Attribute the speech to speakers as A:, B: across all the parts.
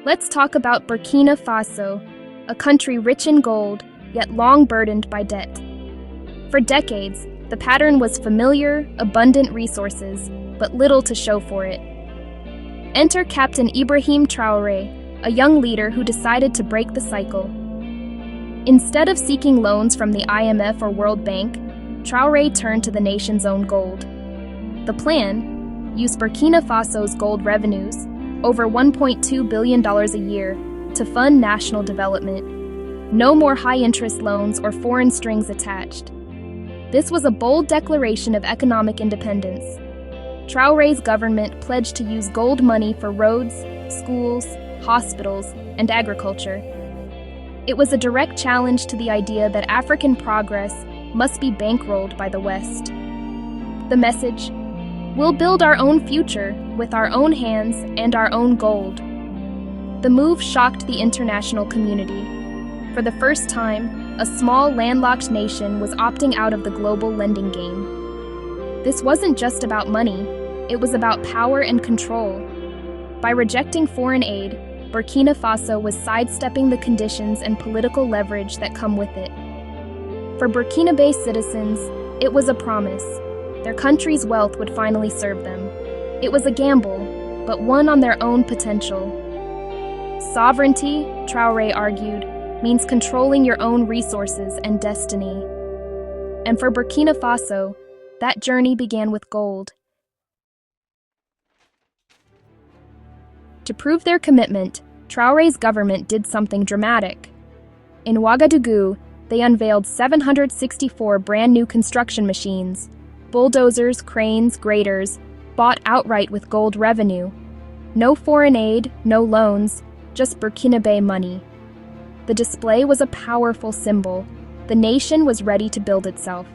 A: Let's talk about Burkina Faso, a country rich in gold, yet long burdened by debt. For decades, the pattern was familiar, abundant resources, but little to show for it. Enter Captain Ibrahim Traoré, a young leader who decided to break the cycle. Instead of seeking loans from the IMF or World Bank, Traoré turned to the nation's own gold. The plan: use Burkina Faso's gold revenues, over $1.2 billion a year, to fund national development. No more high-interest loans or foreign strings attached. This was a bold declaration of economic independence. Traoré's government pledged to use gold money for roads, schools, hospitals, and agriculture. It was a direct challenge to the idea that African progress must be bankrolled by the West. The message: we'll build our own future with our own hands and our own gold. The move shocked the international community. For the first time, a small landlocked nation was opting out of the global lending game. This wasn't just about money, it was about power and control. By rejecting foreign aid, Burkina Faso was sidestepping the conditions and political leverage that come with it. For Burkina-Faso citizens, it was a promise. Their country's wealth would finally serve them. It was a gamble, but one on their own potential. Sovereignty, Traoré argued, means controlling your own resources and destiny. And for Burkina Faso, that journey began with gold. To prove their commitment, Traoré's government did something dramatic. In Ouagadougou, they unveiled 764 brand-new construction machines, bulldozers, cranes, graders, bought outright with gold revenue. No foreign aid, no loans, just Burkinabe money. The display was a powerful symbol. The nation was ready to build itself.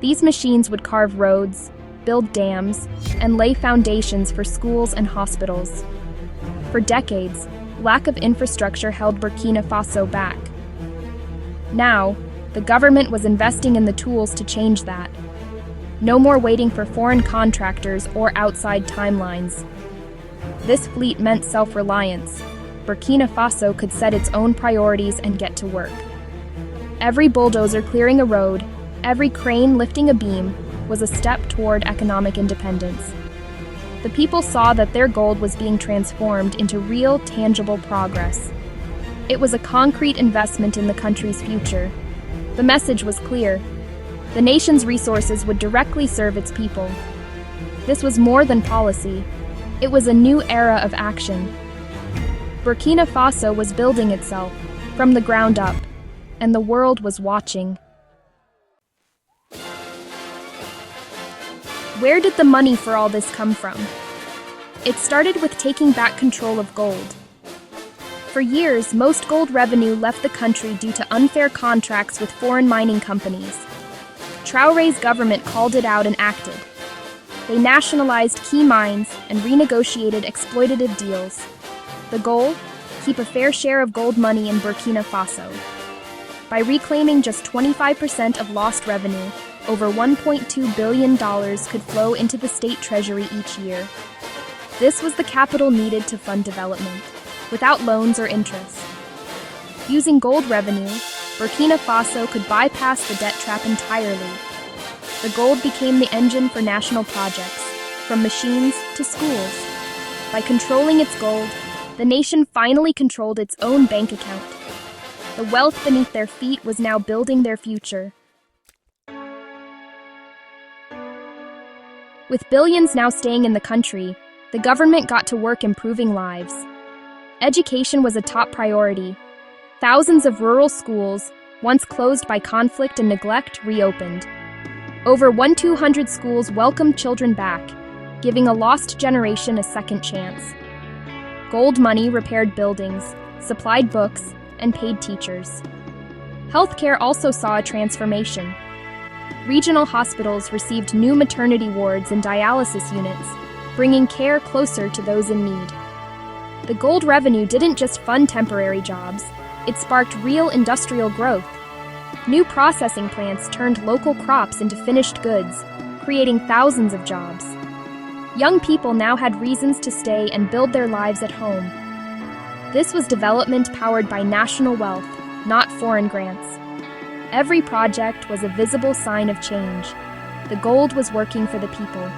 A: These machines would carve roads, build dams, and lay foundations for schools and hospitals. For decades, lack of infrastructure held Burkina Faso back. Now, the government was investing in the tools to change that. No more waiting for foreign contractors or outside timelines. This fleet meant self-reliance. Burkina Faso could set its own priorities and get to work. Every bulldozer clearing a road, every crane lifting a beam, was a step toward economic independence. The people saw that their gold was being transformed into real, tangible progress. It was a concrete investment in the country's future. The message was clear. The nation's resources would directly serve its people. This was more than policy. It was a new era of action. Burkina Faso was building itself, from the ground up, and the world was watching. Where did the money for all this come from? It started with taking back control of gold. For years, most gold revenue left the country due to unfair contracts with foreign mining companies. Traoré's government called it out and acted. They nationalized key mines and renegotiated exploitative deals. The goal? Keep a fair share of gold money in Burkina Faso. By reclaiming just 25% of lost revenue, over $1.2 billion could flow into the state treasury each year. This was the capital needed to fund development, without loans or interest. Using gold revenue, Burkina Faso could bypass the debt trap entirely. The gold became the engine for national projects, from machines to schools. By controlling its gold, the nation finally controlled its own bank account. The wealth beneath their feet was now building their future. With billions now staying in the country, the government got to work improving lives. Education was a top priority. Thousands of rural schools, once closed by conflict and neglect, reopened. Over 1,200 schools welcomed children back, giving a lost generation a second chance. Gold money repaired buildings, supplied books, and paid teachers. Healthcare also saw a transformation. Regional hospitals received new maternity wards and dialysis units, bringing care closer to those in need. The gold revenue didn't just fund temporary jobs, it sparked real industrial growth. New processing plants turned local crops into finished goods, creating thousands of jobs. Young people now had reasons to stay and build their lives at home. This was development powered by national wealth, not foreign grants. Every project was a visible sign of change. The gold was working for the people.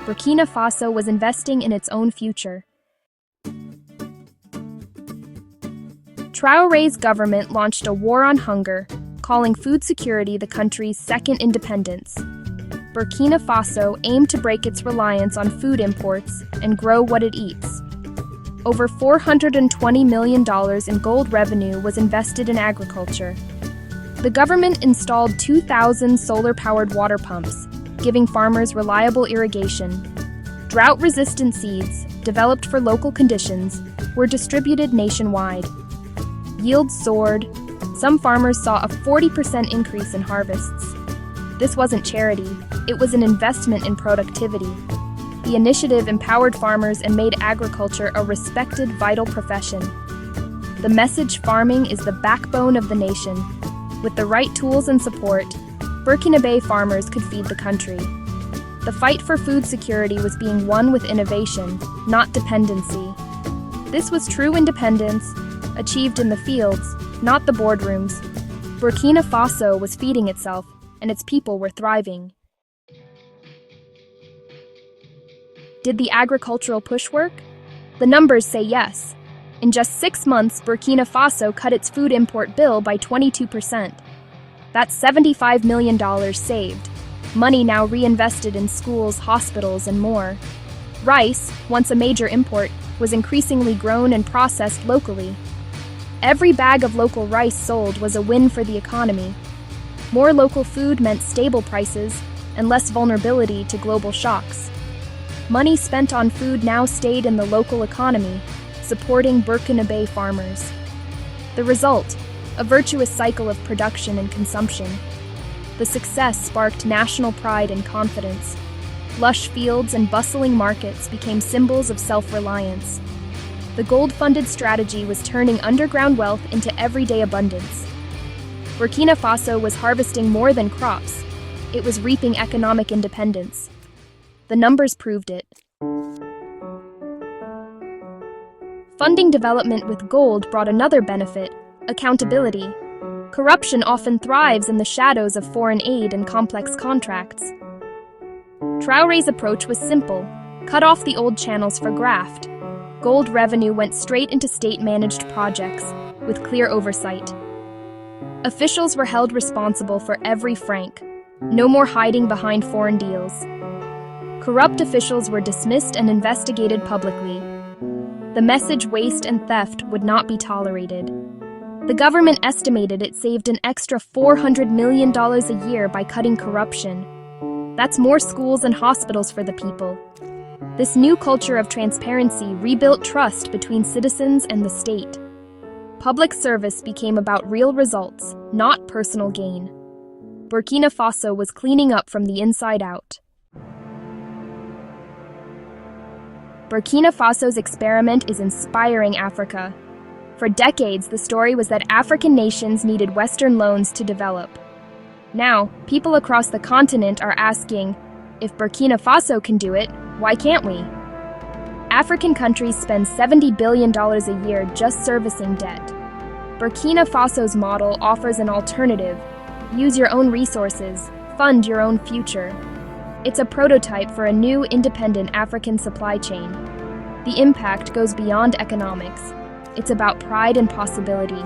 A: Burkina Faso was investing in its own future. Traoré's government launched a war on hunger, calling food security the country's second independence. Burkina Faso aimed to break its reliance on food imports and grow what it eats. Over $420 million in gold revenue was invested in agriculture. The government installed 2,000 solar-powered water pumps, giving farmers reliable irrigation. Drought-resistant seeds, developed for local conditions, were distributed nationwide. Yields soared. Some farmers saw a 40% increase in harvests. This wasn't charity, it was an investment in productivity. The initiative empowered farmers and made agriculture a respected, vital profession. The message: farming is the backbone of the nation. With the right tools and support, Burkina Faso farmers could feed the country. The fight for food security was being won with innovation, not dependency. This was true independence, achieved in the fields, not the boardrooms. Burkina Faso was feeding itself, and its people were thriving. Did the agricultural push work? The numbers say yes. In just 6 months, Burkina Faso cut its food import bill by 22%. That's $75 million saved, money now reinvested in schools, hospitals, and more. Rice, once a major import, was increasingly grown and processed locally. Every bag of local rice sold was a win for the economy. More local food meant stable prices and less vulnerability to global shocks. Money spent on food now stayed in the local economy, supporting Burkina Faso farmers. The result: a virtuous cycle of production and consumption. The success sparked national pride and confidence. Lush fields and bustling markets became symbols of self-reliance. The gold-funded strategy was turning underground wealth into everyday abundance. Burkina Faso was harvesting more than crops. It was reaping economic independence. The numbers proved it. Funding development with gold brought another benefit: accountability. Corruption often thrives in the shadows of foreign aid and complex contracts. Traoré's approach was simple: cut off the old channels for graft. Gold revenue went straight into state-managed projects, with clear oversight. Officials were held responsible for every franc. No more hiding behind foreign deals. Corrupt officials were dismissed and investigated publicly. The message: waste and theft would not be tolerated. The government estimated it saved an extra $400 million a year by cutting corruption. That's more schools and hospitals for the people. This new culture of transparency rebuilt trust between citizens and the state. Public service became about real results, not personal gain. Burkina Faso was cleaning up from the inside out. Burkina Faso's experiment is inspiring Africa. For decades, the story was that African nations needed Western loans to develop. Now, people across the continent are asking, if Burkina Faso can do it, why can't we? African countries spend $70 billion a year just servicing debt. Burkina Faso's model offers an alternative: use your own resources, fund your own future. It's a prototype for a new, independent African supply chain. The impact goes beyond economics. It's about pride and possibility.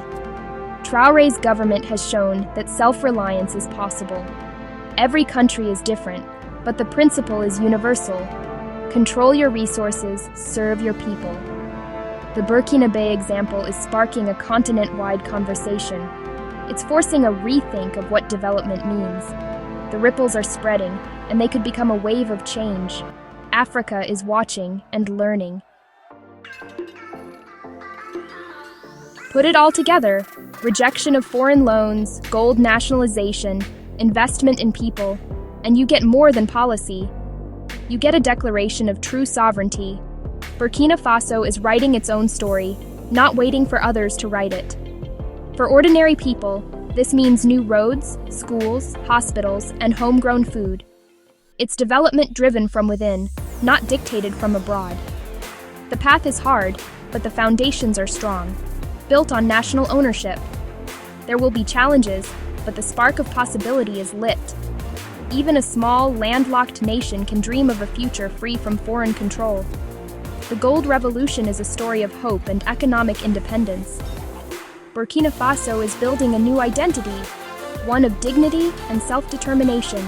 A: Traoré's government has shown that self-reliance is possible. Every country is different, but the principle is universal. Control your resources, serve your people. The Burkina Faso example is sparking a continent-wide conversation. It's forcing a rethink of what development means. The ripples are spreading, and they could become a wave of change. Africa is watching and learning. Put it all together: rejection of foreign loans, gold nationalization, investment in people, and you get more than policy. You get a declaration of true sovereignty. Burkina Faso is writing its own story, not waiting for others to write it. For ordinary people, this means new roads, schools, hospitals, and homegrown food. It's development driven from within, not dictated from abroad. The path is hard, but the foundations are strong, built on national ownership. There will be challenges, but the spark of possibility is lit. Even a small, landlocked nation can dream of a future free from foreign control. The Gold Revolution is a story of hope and economic independence. Burkina Faso is building a new identity, one of dignity and self-determination.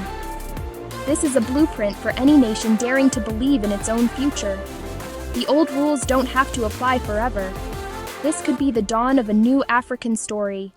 A: This is a blueprint for any nation daring to believe in its own future. The old rules don't have to apply forever. This could be the dawn of a new African story,